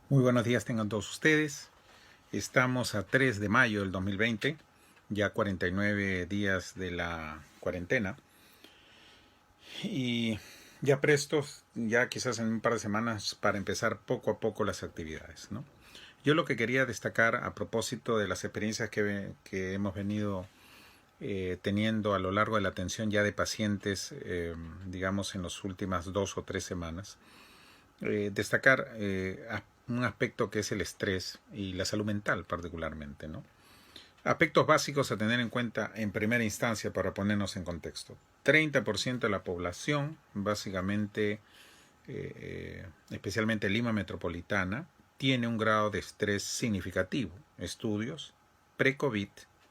Muy buenos días tengan todos ustedes. Estamos a 3 de mayo del 2020, ya 49 días de la cuarentena y ya prestos, ya quizás en un par de semanas para empezar poco a poco las actividades, ¿no? Yo lo que quería destacar a propósito de las experiencias que hemos venido teniendo a lo largo de la atención ya de pacientes, digamos en las últimas 2 o 3 semanas, destacar un aspecto que es el estrés y la salud mental particularmente, ¿no? Aspectos básicos a tener en cuenta en primera instancia para ponernos en contexto. 30% de la población, básicamente, especialmente Lima metropolitana, tiene un grado de estrés significativo. Estudios pre-COVID,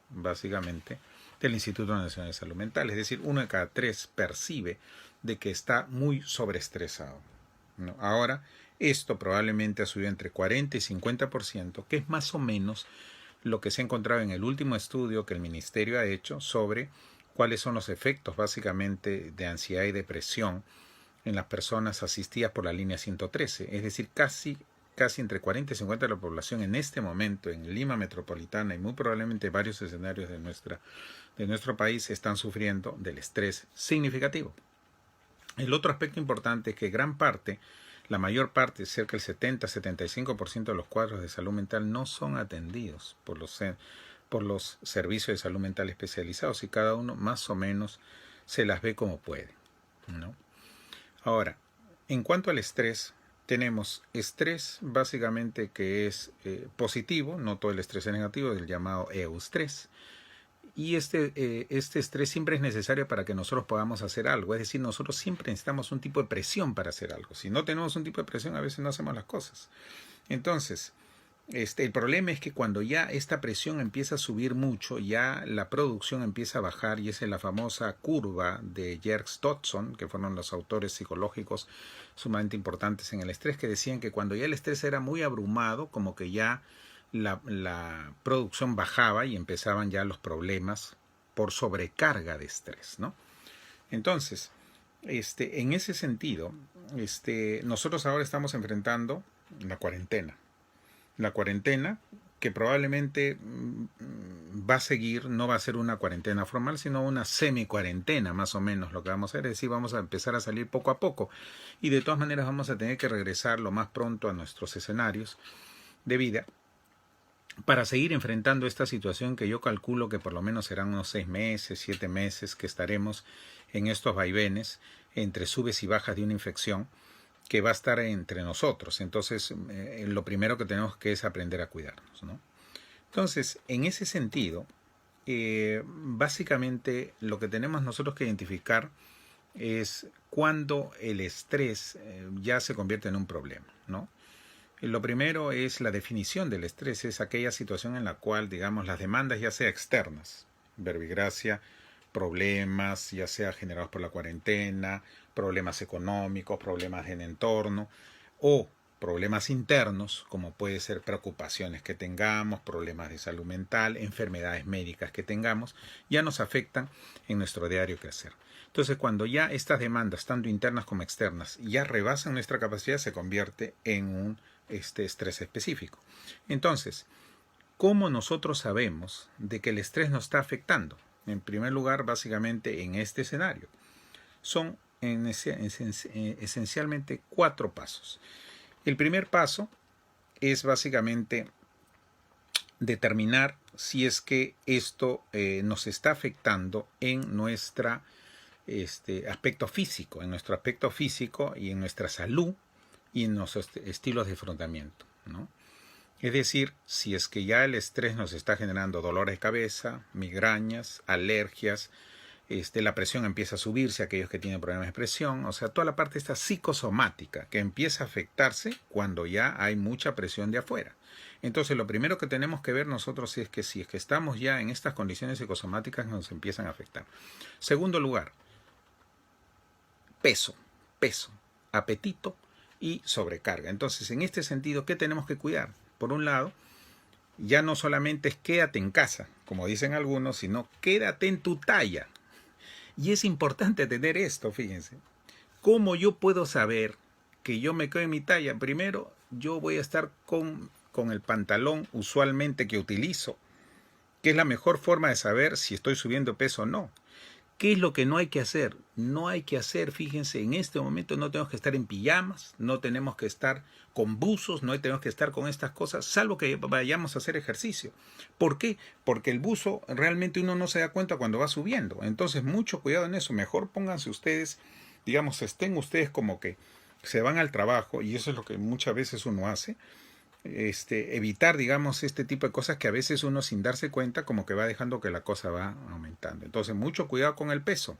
básicamente, del Instituto Nacional de Salud Mental. Es decir, 1 de cada 3 percibe de que está muy sobreestresado, ¿no? Ahora, esto probablemente ha subido entre 40 y 50%, que es más o menos lo que se ha encontrado en el último estudio que el Ministerio ha hecho sobre cuáles son los efectos básicamente de ansiedad y depresión en las personas asistidas por la línea 113. Es decir, casi entre 40 y 50 de la población en este momento en Lima metropolitana y muy probablemente varios escenarios de nuestro país están sufriendo del estrés significativo. El otro aspecto importante es que la mayor parte, cerca del 70-75% de los cuadros de salud mental no son atendidos por los servicios de salud mental especializados y cada uno más o menos se las ve como puede, ¿no? Ahora, en cuanto al estrés, tenemos estrés básicamente que es positivo, no todo el estrés es negativo, el llamado eustrés. Y este estrés siempre es necesario para que nosotros podamos hacer algo. Es decir, nosotros siempre necesitamos un tipo de presión para hacer algo. Si no tenemos un tipo de presión, a veces no hacemos las cosas. Entonces, el problema es que cuando ya esta presión empieza a subir mucho, ya la producción empieza a bajar, y esa es la famosa curva de Yerkes-Dodson, que fueron los autores psicológicos sumamente importantes en el estrés, que decían que cuando ya el estrés era muy abrumado, como que ya la producción bajaba y empezaban ya los problemas por sobrecarga de estrés, ¿no? Entonces, en ese sentido, nosotros ahora estamos enfrentando la cuarentena. La cuarentena que probablemente va a seguir, no va a ser una cuarentena formal, sino una semi-cuarentena, más o menos lo que vamos a hacer. Es decir, vamos a empezar a salir poco a poco. Y de todas maneras vamos a tener que regresar lo más pronto a nuestros escenarios de vida para seguir enfrentando esta situación que yo calculo que por lo menos serán unos 6 meses, 7 meses que estaremos en estos vaivenes entre subes y bajas de una infección que va a estar entre nosotros. Entonces, lo primero que tenemos que es aprender a cuidarnos, ¿no? Entonces, en ese sentido, básicamente lo que tenemos nosotros que identificar es cuando el estrés ya se convierte en un problema, ¿no? Lo primero es la definición del estrés, es aquella situación en la cual, digamos, las demandas ya sea externas, verbigracia, problemas, ya sea generados por la cuarentena, problemas económicos, problemas en entorno, o problemas internos, como puede ser preocupaciones que tengamos, problemas de salud mental, enfermedades médicas que tengamos, ya nos afectan en nuestro diario quehacer. Entonces, cuando ya estas demandas, tanto internas como externas, ya rebasan nuestra capacidad, se convierte en un estrés específico. Entonces, ¿cómo nosotros sabemos de que el estrés nos está afectando? En primer lugar, básicamente en este escenario, son esencialmente 4 pasos. El primer paso es básicamente determinar si es que esto nos está afectando en nuestro aspecto físico y en nuestra salud y en nuestros estilos de afrontamiento, ¿no? Es decir, si es que ya el estrés nos está generando dolores de cabeza, migrañas, alergias, la presión empieza a subirse, aquellos que tienen problemas de presión, o sea, toda la parte esta psicosomática que empieza a afectarse cuando ya hay mucha presión de afuera. Entonces, lo primero que tenemos que ver nosotros es que si es que estamos ya en estas condiciones psicosomáticas nos empiezan a afectar. Segundo lugar, peso, apetito y sobrecarga. Entonces, en este sentido, ¿qué tenemos que cuidar? Por un lado, ya no solamente es quédate en casa, como dicen algunos, sino quédate en tu talla. Y es importante tener esto, fíjense. ¿Cómo yo puedo saber que yo me quedo en mi talla? Primero, yo voy a estar con el pantalón usualmente que utilizo, que es la mejor forma de saber si estoy subiendo peso o no. ¿Qué es lo que no hay que hacer? No hay que hacer, fíjense, en este momento no tenemos que estar en pijamas, no tenemos que estar con buzos, no tenemos que estar con estas cosas, salvo que vayamos a hacer ejercicio. ¿Por qué? Porque el buzo realmente uno no se da cuenta cuando va subiendo. Entonces, mucho cuidado en eso. Mejor pónganse ustedes, digamos, estén ustedes como que se van al trabajo, y eso es lo que muchas veces uno hace. Evitar, digamos, este tipo de cosas que a veces uno sin darse cuenta como que va dejando que la cosa va aumentando. Entonces, mucho cuidado con el peso.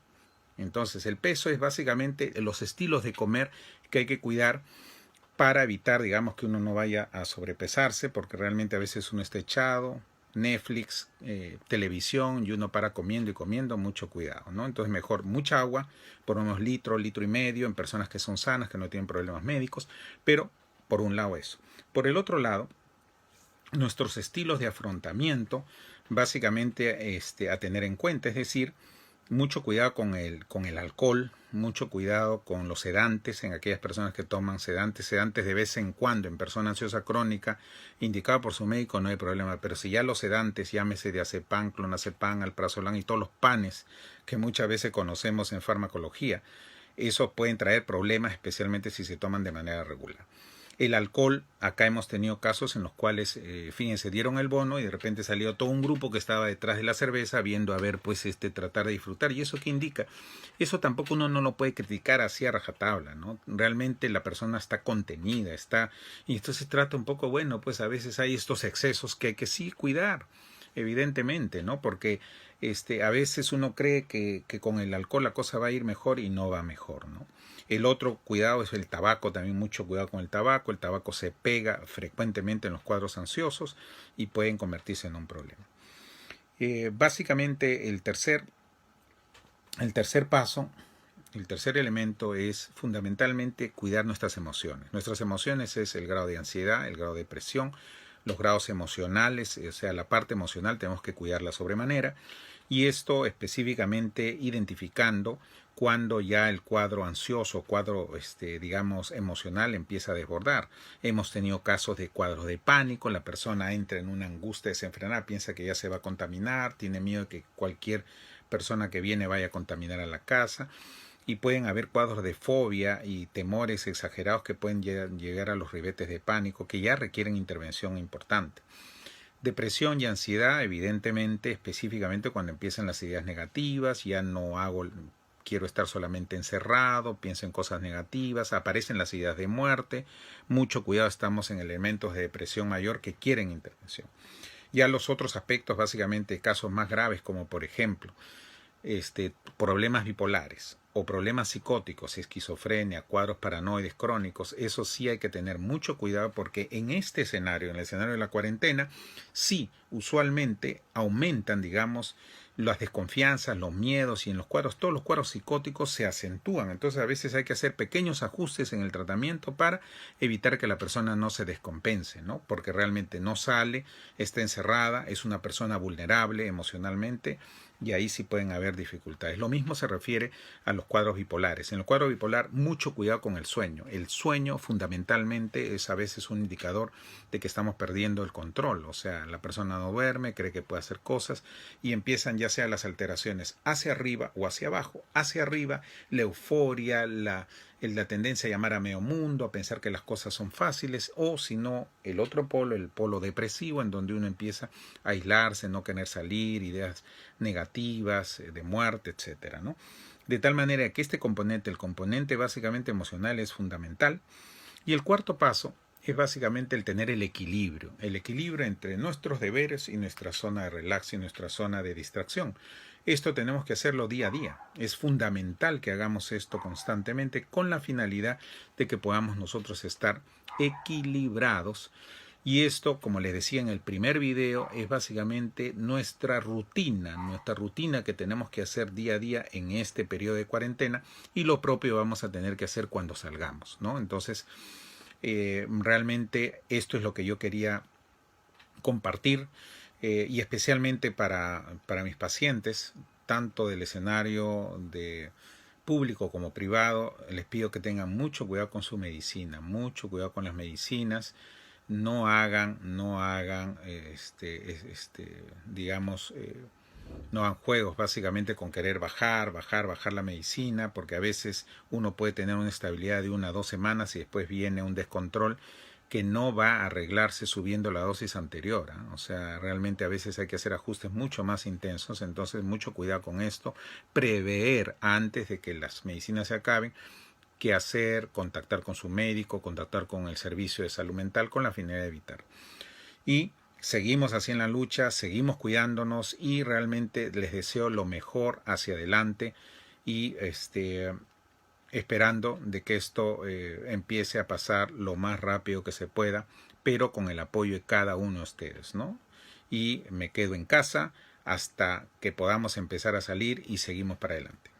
Entonces, el peso es básicamente los estilos de comer que hay que cuidar para evitar, digamos, que uno no vaya a sobrepesarse, porque realmente a veces uno está echado, Netflix, televisión, y uno para comiendo y comiendo, mucho cuidado, ¿no? Entonces, mejor mucha agua, por unos litro, litro y medio, en personas que son sanas, que no tienen problemas médicos, pero por un lado eso. Por el otro lado, nuestros estilos de afrontamiento, básicamente a tener en cuenta, es decir, mucho cuidado con el alcohol, mucho cuidado con los sedantes, en aquellas personas que toman sedantes de vez en cuando, en persona ansiosa crónica, indicado por su médico, no hay problema, pero si ya los sedantes, llámese diazepam, clonazepam, alprazolam y todos los panes que muchas veces conocemos en farmacología, esos pueden traer problemas, especialmente si se toman de manera regular. El alcohol, acá hemos tenido casos en los cuales, fíjense, dieron el bono y de repente salió todo un grupo que estaba detrás de la cerveza viendo a ver, pues, tratar de disfrutar. ¿Y eso qué indica? Eso tampoco uno no lo puede criticar así a rajatabla, ¿no? Realmente la persona está contenida, y entonces trata un poco, bueno, pues a veces hay estos excesos que hay que sí cuidar, evidentemente, ¿no? Porque a veces uno cree que con el alcohol la cosa va a ir mejor y no va mejor, ¿no? El otro cuidado es el tabaco, también mucho cuidado con el tabaco se pega frecuentemente en los cuadros ansiosos y pueden convertirse en un problema. Básicamente el tercer paso, el tercer elemento es fundamentalmente cuidar nuestras emociones. Nuestras emociones es el grado de ansiedad, el grado de depresión, los grados emocionales, o sea, la parte emocional tenemos que cuidarla sobremanera, y esto específicamente identificando cuando ya el cuadro ansioso, cuadro digamos emocional empieza a desbordar. Hemos tenido casos de cuadros de pánico, la persona entra en una angustia desenfrenada, piensa que ya se va a contaminar, tiene miedo de que cualquier persona que viene vaya a contaminar a la casa, y pueden haber cuadros de fobia y temores exagerados que pueden llegar a los ribetes de pánico que ya requieren intervención importante. Depresión y ansiedad, evidentemente, específicamente cuando empiezan las ideas negativas, ya no quiero estar solamente encerrado, pienso en cosas negativas, aparecen las ideas de muerte, mucho cuidado, estamos en elementos de depresión mayor que quieren intervención. Ya los otros aspectos, básicamente casos más graves como por ejemplo, problemas bipolares o problemas psicóticos, esquizofrenia, cuadros paranoides crónicos, eso sí hay que tener mucho cuidado porque en este escenario, en el escenario de la cuarentena, sí, usualmente aumentan, digamos, las desconfianzas, los miedos, y en los cuadros, todos los cuadros psicóticos se acentúan. Entonces a veces hay que hacer pequeños ajustes en el tratamiento para evitar que la persona no se descompense, ¿no? Porque realmente no sale, está encerrada, es una persona vulnerable emocionalmente, y ahí sí pueden haber dificultades. Lo mismo se refiere a los cuadros bipolares. En el cuadro bipolar, mucho cuidado con el sueño. El sueño fundamentalmente es a veces un indicador de que estamos perdiendo el control. O sea, la persona no duerme, cree que puede hacer cosas y empiezan ya sea las alteraciones hacia arriba o hacia abajo. Hacia arriba, la euforia, la tendencia a llamar a medio mundo, a pensar que las cosas son fáciles, o si no, el otro polo, el polo depresivo, en donde uno empieza a aislarse, no querer salir, ideas negativas, de muerte, etcétera, ¿no? De tal manera que este componente, el componente básicamente emocional, es fundamental. Y el cuarto paso es básicamente el tener el equilibrio entre nuestros deberes y nuestra zona de relax y nuestra zona de distracción. Esto tenemos que hacerlo día a día. Es fundamental que hagamos esto constantemente con la finalidad de que podamos nosotros estar equilibrados. Y esto, como les decía en el primer video, es básicamente nuestra rutina que tenemos que hacer día a día en este periodo de cuarentena, y lo propio vamos a tener que hacer cuando salgamos, ¿no? Entonces, realmente esto es lo que yo quería compartir, y especialmente para mis pacientes, tanto del escenario de público como privado, les pido que tengan mucho cuidado con su medicina, mucho cuidado con las medicinas. No hagan, digamos, no hagan juegos básicamente con querer bajar la medicina, porque a veces uno puede tener una estabilidad de 1 a 2 semanas y después viene un descontrol que no va a arreglarse subiendo la dosis anterior, ¿eh? O sea, realmente a veces hay que hacer ajustes mucho más intensos, entonces mucho cuidado con esto, prever antes de que las medicinas se acaben, qué hacer, contactar con su médico, contactar con el servicio de salud mental con la finalidad de evitar. Y seguimos así en la lucha, seguimos cuidándonos y realmente les deseo lo mejor hacia adelante y esperando de que esto empiece a pasar lo más rápido que se pueda, pero con el apoyo de cada uno de ustedes, ¿no? Y me quedo en casa hasta que podamos empezar a salir y seguimos para adelante.